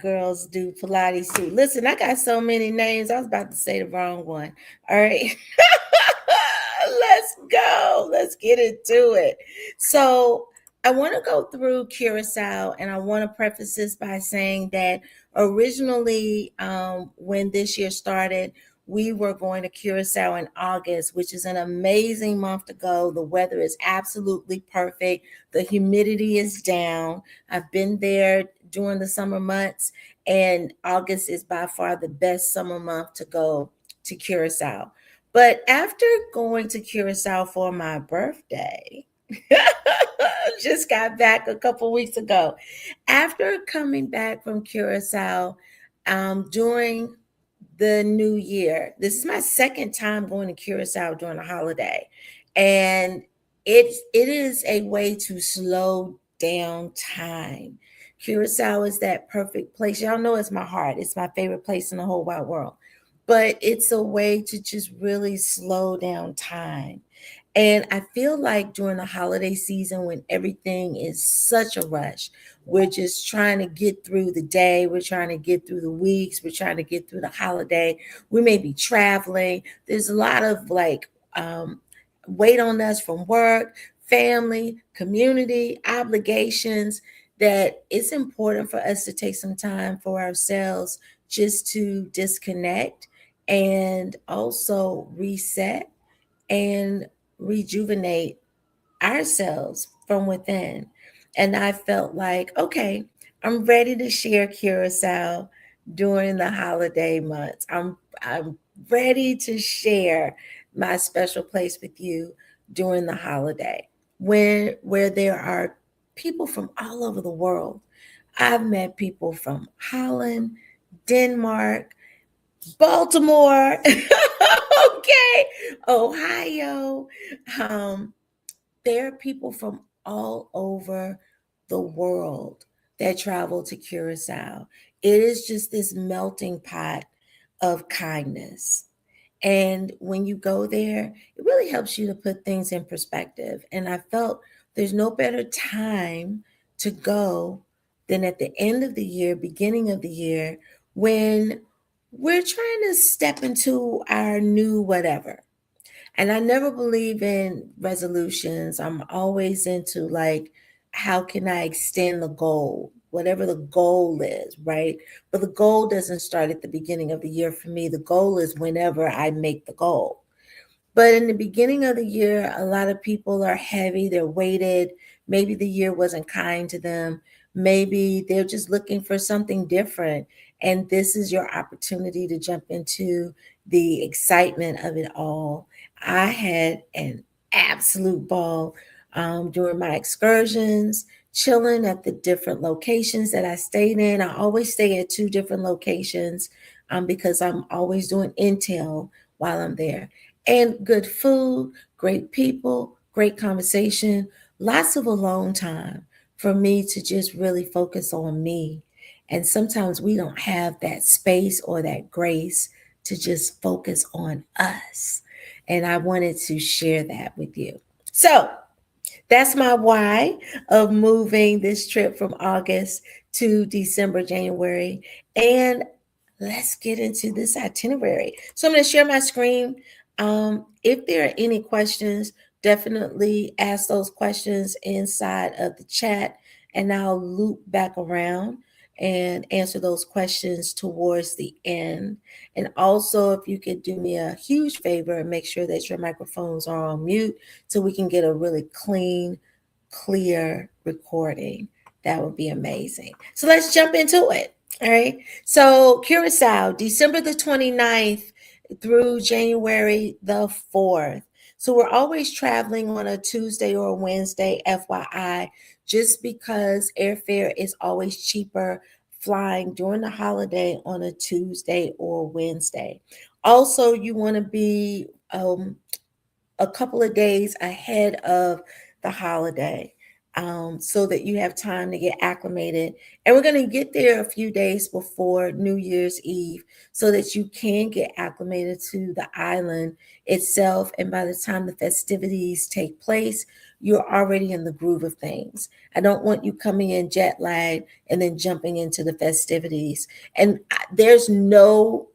Girls do Pilates too. Listen, I got so many names. I was about to say the wrong one. All right. Let's go. Let's get into it. So, I want to go through Curacao, and I want to preface this by saying that originally, when this year started, we were going to Curacao in August, which is an amazing month to go. The weather is absolutely perfect. The humidity is down. I've been there during the summer months, and August is by far the best summer month to go to Curacao. But after going to Curacao for my birthday, just got back a couple weeks ago. After coming back from Curacao during the new year, this is my second time going to Curacao during a holiday. And it is a way to slow down time. Curacao is that perfect place. Y'all know it's my heart. It's my favorite place in the whole wide world. But it's a way to just really slow down time. And I feel like during the holiday season, when everything is such a rush, we're just trying to get through the day, we're trying to get through the weeks, we're trying to get through the holiday. We may be traveling. There's a lot of weight on us from work, family, community, obligations, that it's important for us to take some time for ourselves just to disconnect and also reset and rejuvenate ourselves from within. And I felt like, okay, I'm ready to share Curacao during the holiday months. I'm ready to share my special place with you during the holiday, where there are people from all over the world. I've met people from Holland, Denmark, Baltimore, okay, Ohio. Um, there are people from all over the world that travel to Curacao. It is just this melting pot of kindness. And when you go there, it really helps you to put things in perspective. And I felt there's no better time to go than at the end of the year, beginning of the year, when we're trying to step into our new whatever. And I never believe in resolutions. I'm always into like, how can I extend the goal? Whatever the goal is, right? But the goal doesn't start at the beginning of the year for me. The goal is whenever I make the goal. But in the beginning of the year, a lot of people are heavy, they're weighted. Maybe the year wasn't kind to them. Maybe they're just looking for something different. And this is your opportunity to jump into the excitement of it all. I had an absolute ball during my excursions, chilling at the different locations that I stayed in. I always stay at two different locations because I'm always doing intel while I'm there. And good food, great people, great conversation, lots of alone time for me to just really focus on me. And sometimes we don't have that space or that grace to just focus on us. And I wanted to share that with you. So that's my why of moving this trip from August to December, January. And let's get into this itinerary. So I'm going to share my screen. If there are any questions, definitely ask those questions inside of the chat, and I'll loop back around and answer those questions towards the end. And also, if you could do me a huge favor and make sure that your microphones are on mute so we can get a really clean, clear recording, that would be amazing. So let's jump into it. All right. So Curacao, December the 29th through January the 4th. So we're always traveling on a Tuesday or a Wednesday, FYI, just because airfare is always cheaper flying during the holiday on a Tuesday or Wednesday. Also, you want to be a couple of days ahead of the holiday so that you have time to get acclimated. And we're going to get there a few days before New Year's Eve so that you can get acclimated to the island itself. And by the time the festivities take place, you're already in the groove of things. I don't want you coming in jet lagged and then jumping into the festivities. And there's no,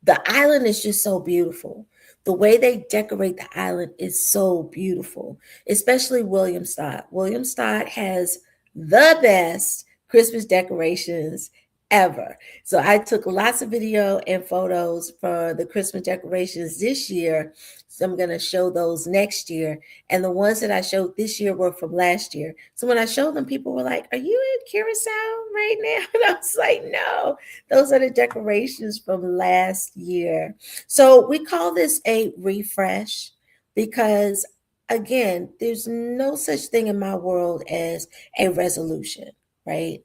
the island is just so beautiful. The way they decorate the island is so beautiful, especially Williamstown. Williamstown has the best Christmas decorations ever. So I took lots of video and photos for the Christmas decorations this year. So I'm going to show those next year. And the ones that I showed this year were from last year. So when I showed them, people were like, "Are you in Curacao right now?" And I was like, "No, those are the decorations from last year." So we call this a refresh because, again, there's no such thing in my world as a resolution, right?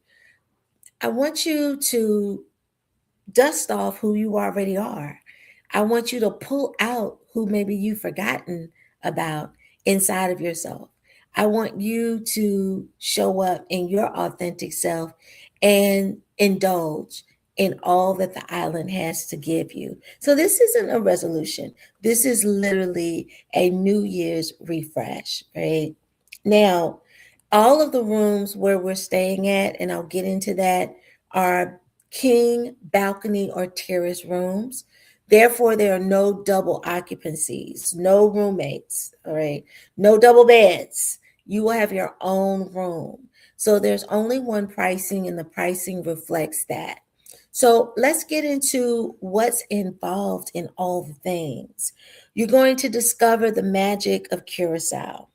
I want you to dust off who you already are. I want you to pull out who maybe you've forgotten about inside of yourself. I want you to show up in your authentic self and indulge in all that the island has to give you. So, this isn't a resolution. This is literally a New Year's refresh, right? Now, all of the rooms where we're staying at, and I'll get into that, are king, balcony, or terrace rooms. Therefore, there are no double occupancies, no roommates, all right, no double beds. You will have your own room. So there's only one pricing, and the pricing reflects that. So let's get into what's involved in all the things. You're going to discover the magic of Curacao.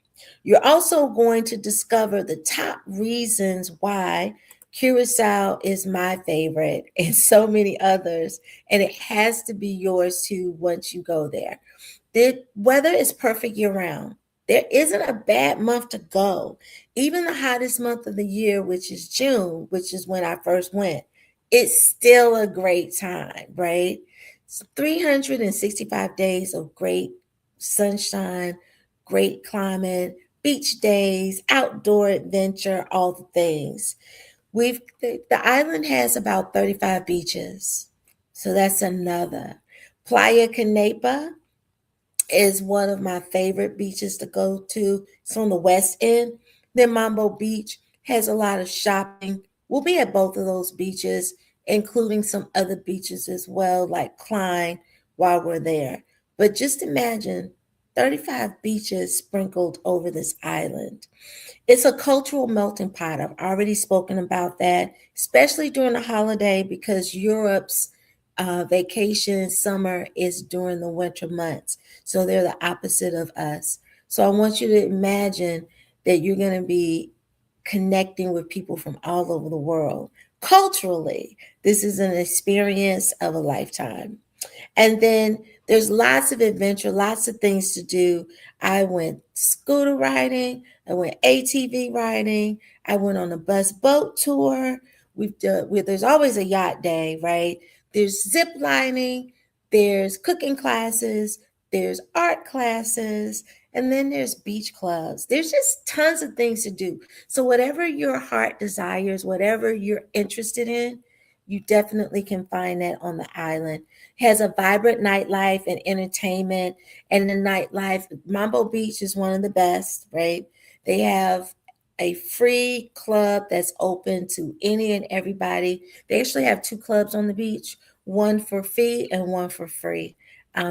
You're also going to discover the top reasons why Curacao is my favorite and so many others, and it has to be yours too once you go there. The weather is perfect year round. There isn't a bad month to go. Even the hottest month of the year, which is June, which is when I first went, it's still a great time, right? It's 365 days of great sunshine, great climate, beach days, outdoor adventure, all the things. The island has about 35 beaches. So that's another. Playa Canepa is one of my favorite beaches to go to. It's on the west end. Then Mambo Beach has a lot of shopping. We'll be at both of those beaches, including some other beaches as well, like Klein, while we're there. But just imagine 35 beaches sprinkled over this island. It's a cultural melting pot. I've already spoken about that, especially during the holiday because Europe's vacation summer is during the winter months. So they're the opposite of us. So I want you to imagine that you're going to be connecting with people from all over the world. Culturally, this is an experience of a lifetime. And then there's lots of adventure, lots of things to do. I went scooter riding, I went ATV riding, I went on a bus boat tour. There's always a yacht day, right? There's zip lining, there's cooking classes, there's art classes, and then there's beach clubs. There's just tons of things to do. So whatever your heart desires, whatever you're interested in, you definitely can find that on the island. Has a vibrant nightlife and entertainment. And the nightlife, Mambo Beach is one of the best, right? They have a free club that's open to any and everybody. They actually have two clubs on the beach, one for fee and one for free.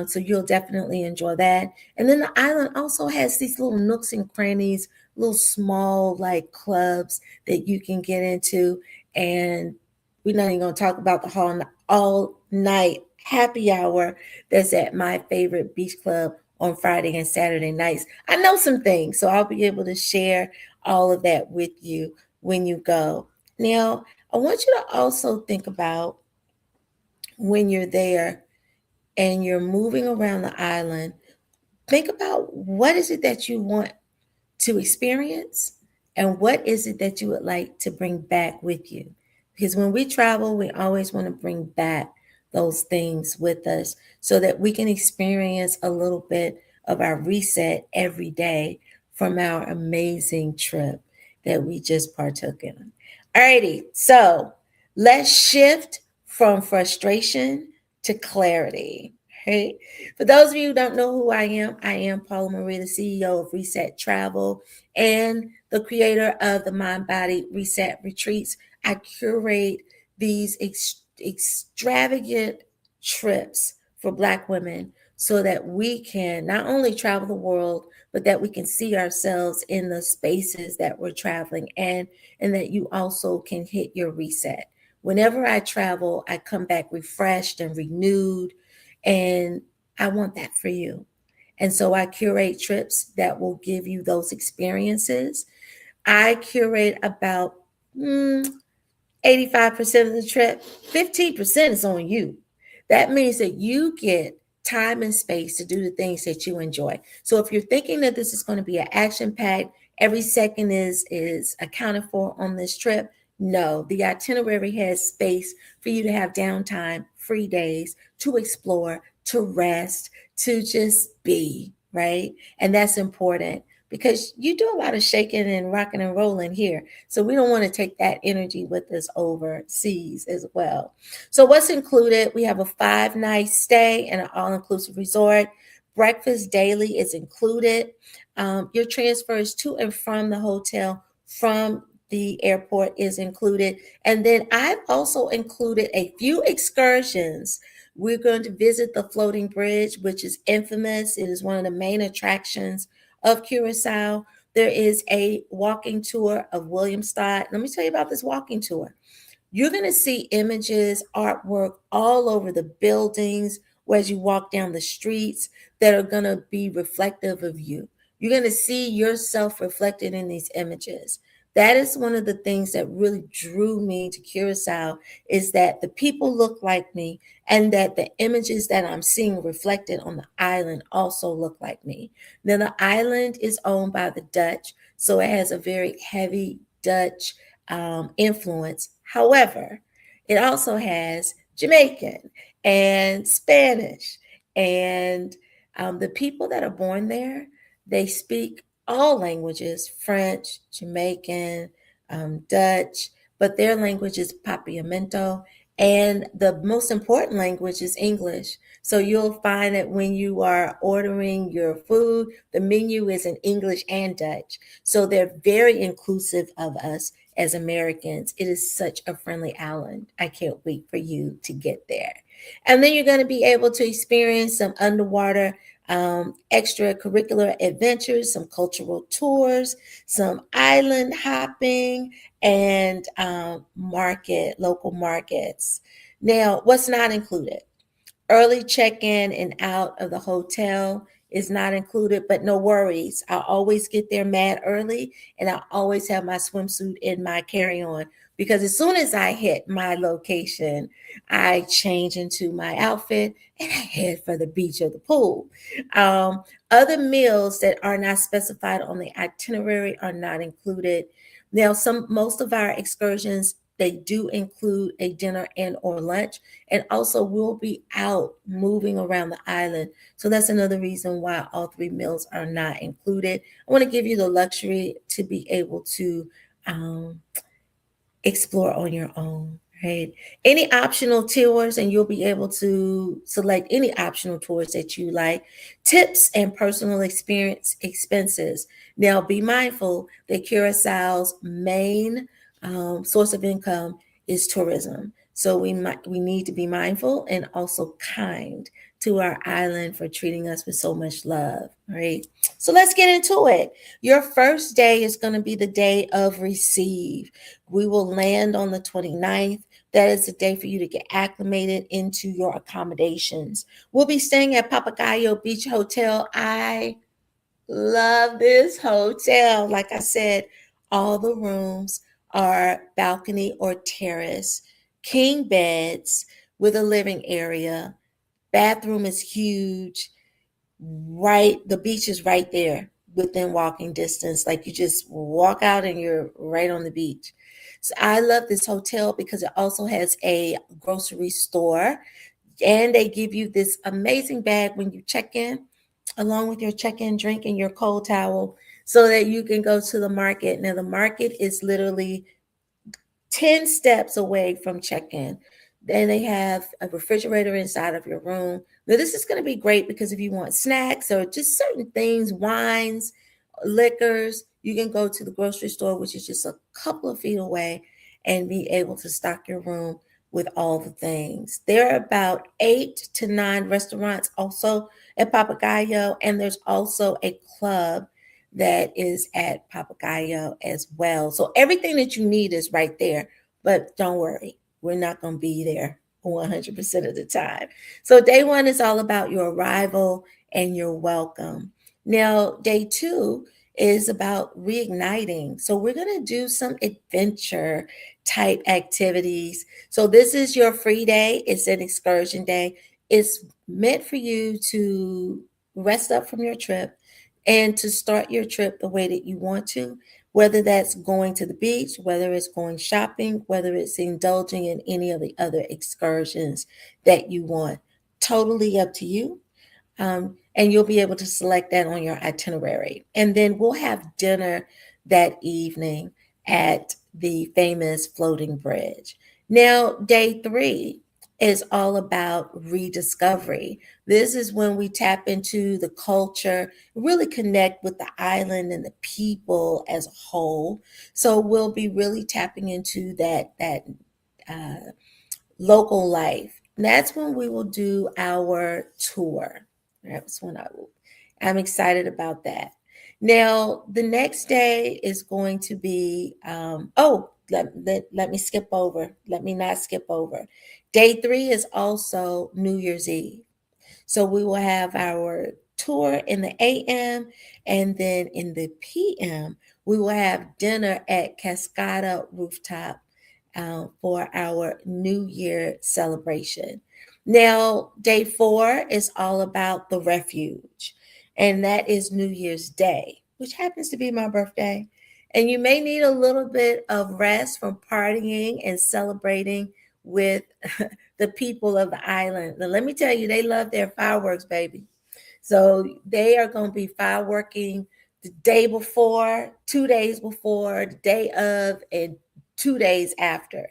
So you'll definitely enjoy that. And then the island also has these little nooks and crannies, little small like clubs that you can get into. And we're not even going to talk about the all night happy hour that's at my favorite beach club on Friday and Saturday nights. I know some things, so I'll be able to share all of that with you when you go. Now, I want you to also think about when you're there and you're moving around the island, think about what is it that you want to experience and what is it that you would like to bring back with you. Because when we travel, we always want to bring back those things with us so that we can experience a little bit of our reset every day from our amazing trip that we just partook in. Alrighty, so let's shift from frustration to clarity. Right? For those of you who don't know who I am Paula Marie, the CEO of Reset Travel and the creator of the Mind Body Reset Retreats. I curate these extravagant trips for Black women so that we can not only travel the world, but that we can see ourselves in the spaces that we're traveling and that you also can hit your reset. Whenever I travel, I come back refreshed and renewed, and I want that for you. And so I curate trips that will give you those experiences. I curate about 85% of the trip, 15% is on you. That means that you get time and space to do the things that you enjoy. So if you're thinking that this is going to be an action packed, every second is accounted for on this trip, no, the itinerary has space for you to have downtime, free days to explore, to rest, to just be, right? And that's important because you do a lot of shaking and rocking and rolling here. So we don't want to take that energy with us overseas as well. So what's included? We have a 5-night stay in an all-inclusive resort. Breakfast daily is included. Your transfers to and from the hotel from the airport is included. And then I've also included a few excursions. We're going to visit the floating bridge, which is infamous. It is one of the main attractions of Curacao. There is a walking tour of Williamstown. Let me tell you about this walking tour. You're going to see images, artwork all over the buildings as you walk down the streets that are going to be reflective of you. You're going to see yourself reflected in these images. That is one of the things that really drew me to Curacao, is that the people look like me and that the images that I'm seeing reflected on the island also look like me. Now, the island is owned by the Dutch, so it has a very heavy Dutch influence. However, it also has Jamaican and Spanish, and the people that are born there, they speak all languages: French, Jamaican, Dutch, but their language is Papiamento. And the most important language is English. So you'll find that when you are ordering your food, the menu is in English and Dutch. So they're very inclusive of us as Americans. It is such a friendly island. I can't wait for you to get there. And then you're going to be able to experience some underwater extracurricular adventures, some cultural tours, some island hopping, and local markets. Now, what's not included? Early check-in and out of the hotel is not included, but no worries. I always get there mad early, and I always have my swimsuit in my carry-on, because as soon as I hit my location, I change into my outfit and I head for the beach or the pool. Other meals that are not specified on the itinerary are not included. Now, most of our excursions, they do include a dinner and or lunch, and also we'll be out moving around the island. So that's another reason why all 3 meals are not included. I want to give you the luxury to be able to explore on your own, right? Any optional tours, and you'll be able to select any optional tours that you like. Tips and personal experience expenses. Now, be mindful that Curaçao's main source of income is tourism. So we need to be mindful and also kind to our island for treating us with so much love, right? So let's get into it. Your first day is going to be the day of receive. We will land on the 29th. That is the day for you to get acclimated into your accommodations. We'll be staying at Papagayo Beach Hotel. I love this hotel. Like I said, all the rooms are balcony or terrace, king beds with a living area. Bathroom is huge. Right, the beach is right there within walking distance. Like, you just walk out and you're right on the beach. So I love this hotel because it also has a grocery store, and they give you this amazing bag when you check in, along with your check-in drink and your cold towel, so that you can go to the market. Now, the market is literally 10 steps away from check-in. Then they have a refrigerator inside of your room. Now, this is going to be great because if you want snacks or just certain things, wines, liquors, you can go to the grocery store, which is just a couple of feet away, and be able to stock your room with all the things. There are about 8 to 9 restaurants also at Papagayo, and there's also a club that is at Papagayo as well. So everything that you need is right there. But don't worry, we're not going to be there 100% of the time. So day one is all about your arrival and your welcome. Now, day two is about reigniting. So we're going to do some adventure type activities. So this is your free day. It's an excursion day. It's meant for you to rest up from your trip and to start your trip the way that you want to, whether that's going to the beach, whether it's going shopping, whether it's indulging in any of the other excursions that you want. Totally up to you. And you'll be able to select that on your itinerary. And then we'll have dinner that evening at the famous floating bridge. Now, day three is all about rediscovery. This is when we tap into the culture, really connect with the island and the people as a whole. So we'll be really tapping into that uh, local life. And that's when we will do our tour. That's when I'm excited about that. Now, the next day is going to be, let me skip over. Let me not skip over. Day three is also New Year's Eve. So we will have our tour in the AM, and then in the PM, we will have dinner at Cascada Rooftop for our New Year celebration. Now, day four is all about the refuge, and that is New Year's Day, which happens to be my birthday. And you may need a little bit of rest from partying and celebrating with the people of the island. Now, let me tell you, they love their fireworks, baby. So they are going to be fireworking the day before, 2 days before, the day of, and 2 days after.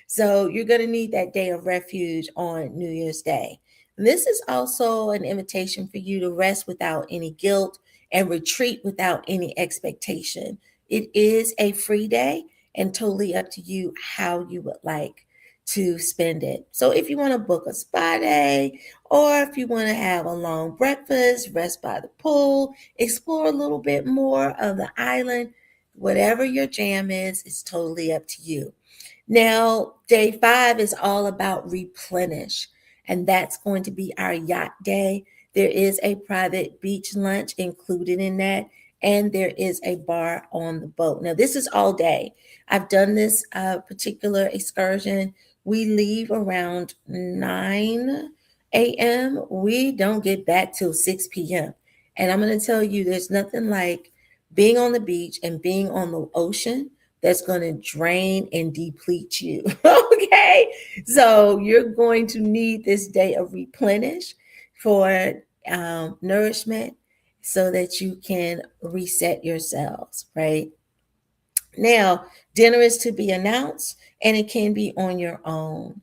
So you're going to need that day of refuge on New Year's Day. And this is also an invitation for you to rest without any guilt and retreat without any expectation. It is a free day and totally up to you how you would like to spend it. So if you want to book a spa day, or if you want to have a long breakfast, rest by the pool, explore a little bit more of the island, whatever your jam is, it's totally up to you. Now, day five is all about replenish, and that's going to be our yacht day. There is a private beach lunch included in that, and there is a bar on the boat. Now, this is all day. I've done this particular excursion. We leave around 9 a.m. We don't get back till 6 p.m. And I'm going to tell you, there's nothing like being on the beach and being on the ocean that's going to drain and deplete you. Okay. So you're going to need this day of replenish for nourishment so that you can reset yourselves, right? Now, dinner is to be announced and it can be on your own.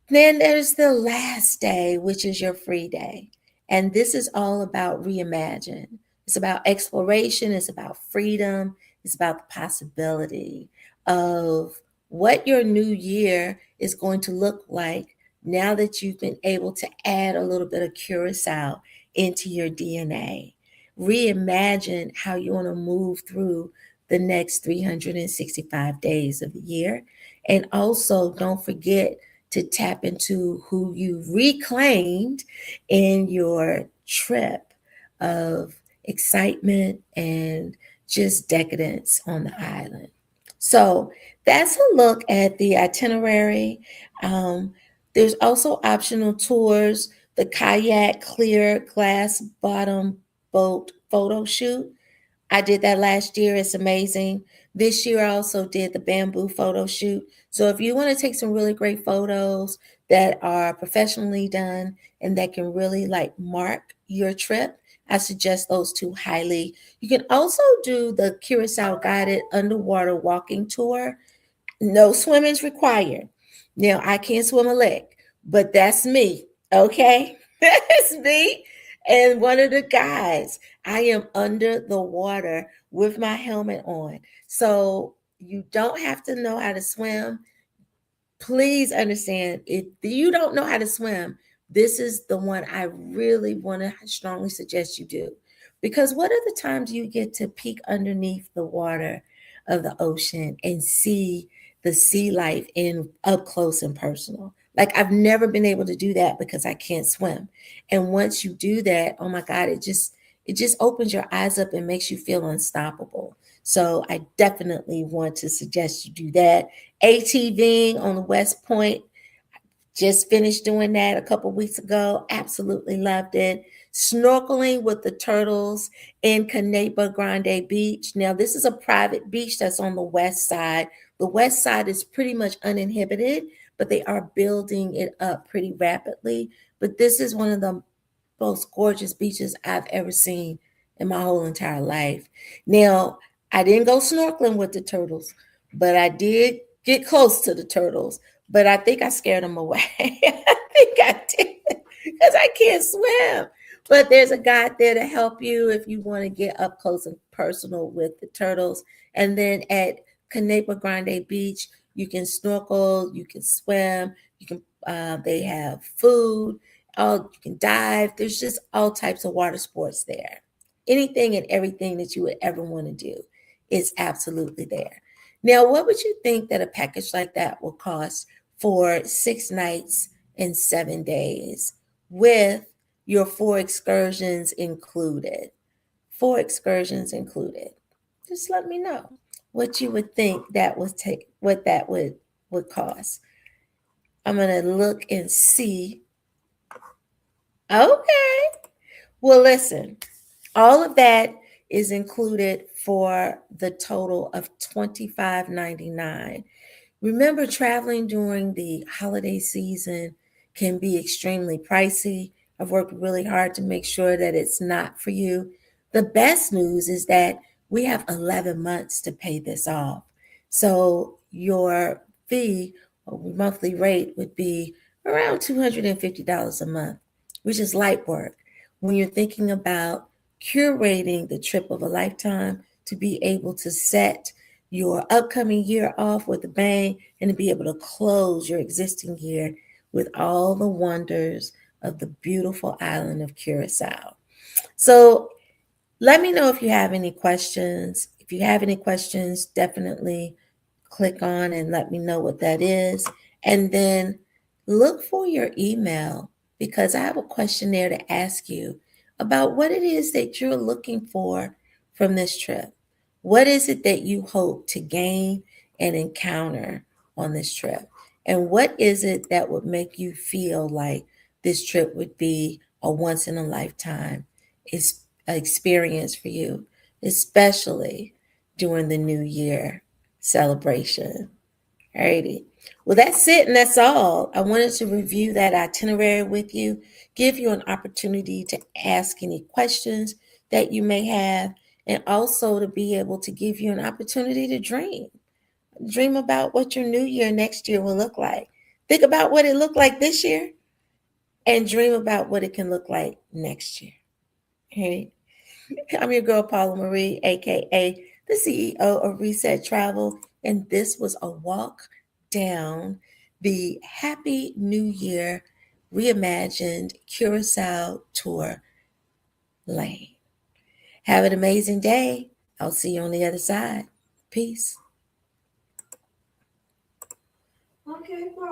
Then there's the last day, which is your free day. And this is all about reimagine. It's about exploration, it's about freedom, it's about the possibility of what your new year is going to look like now that you've been able to add a little bit of Curacao into your DNA. Reimagine how you want to move through the next 365 days of the year. And also, don't forget to tap into who you reclaimed in your trip of excitement and just decadence on the island. So that's a look at the itinerary. There's also optional tours, the kayak clear glass bottom boat photo shoot. I did that last year. It's amazing. This year I also did the bamboo photo shoot. So if you want to take some really great photos that are professionally done and that can really like mark your trip, I suggest those two highly. You can also do the Curacao guided underwater walking tour. No swimming's required. Now, I can't swim a leg, but that's me. Okay. That's me. And one of the guys, I am under the water with my helmet on. So you don't have to know how to swim. Please understand, if you don't know how to swim, this is the one I really want to strongly suggest you do. Because what are the times you get to peek underneath the water of the ocean and see the sea life in up close and personal? Like, I've never been able to do that because I can't swim. And once you do that, oh my God, it just opens your eyes up and makes you feel unstoppable. So I definitely want to suggest you do that. ATVing on the West Point, just finished doing that a couple weeks ago. Absolutely loved it. Snorkeling with the turtles in Canepa Grande Beach. Now, this is a private beach that's on the west side. The west side is pretty much uninhibited, but they are building it up pretty rapidly. But this is one of the most gorgeous beaches I've ever seen in my whole entire life. Now, I didn't go snorkeling with the turtles, but I did get close to the turtles. But I think I scared them away. I think I did because I can't swim. But there's a guide there to help you if you want to get up close and personal with the turtles. And then at Canepa Grande Beach, you can snorkel, you can swim, you can. They have food, all you can dive. There's just all types of water sports there. Anything and everything that you would ever want to do is absolutely there. Now, what would you think that a package like that will cost for 6 nights and 7 days with your 4 excursions included? 4 excursions included. Just let me know what you would think that would take, what that would cost. I'm gonna look and see. Okay. Well, listen, all of that is included for the total of $25.99. Remember, traveling during the holiday season can be extremely pricey. I've worked really hard to make sure that it's not for you. The best news is that we have 11 months to pay this off. So your fee or monthly rate would be around $250 a month, which is light work when you're thinking about curating the trip of a lifetime to be able to set your upcoming year off with a bang and to be able to close your existing year with all the wonders of the beautiful island of Curacao. So let me know if you have any questions. If you have any questions, definitely click on and let me know what that is. And then look for your email because I have a questionnaire to ask you about what it is that you're looking for from this trip. What is it that you hope to gain and encounter on this trip? And what is it that would make you feel like this trip would be a once in a lifetime experience for you, especially during the new year celebration? Alrighty. Well, that's it, and that's all. I wanted to review that itinerary with you, give you an opportunity to ask any questions that you may have, and also to be able to give you an opportunity to dream. Dream about what your new year next year will look like. Think about what it looked like this year and dream about what it can look like next year. Okay. I'm your girl, Paula Marie, aka the CEO of Reset Travel, and this was a walk down the Happy New Year reimagined Curacao tour lane. Have an amazing day. I'll see you on the other side. Peace. Okay.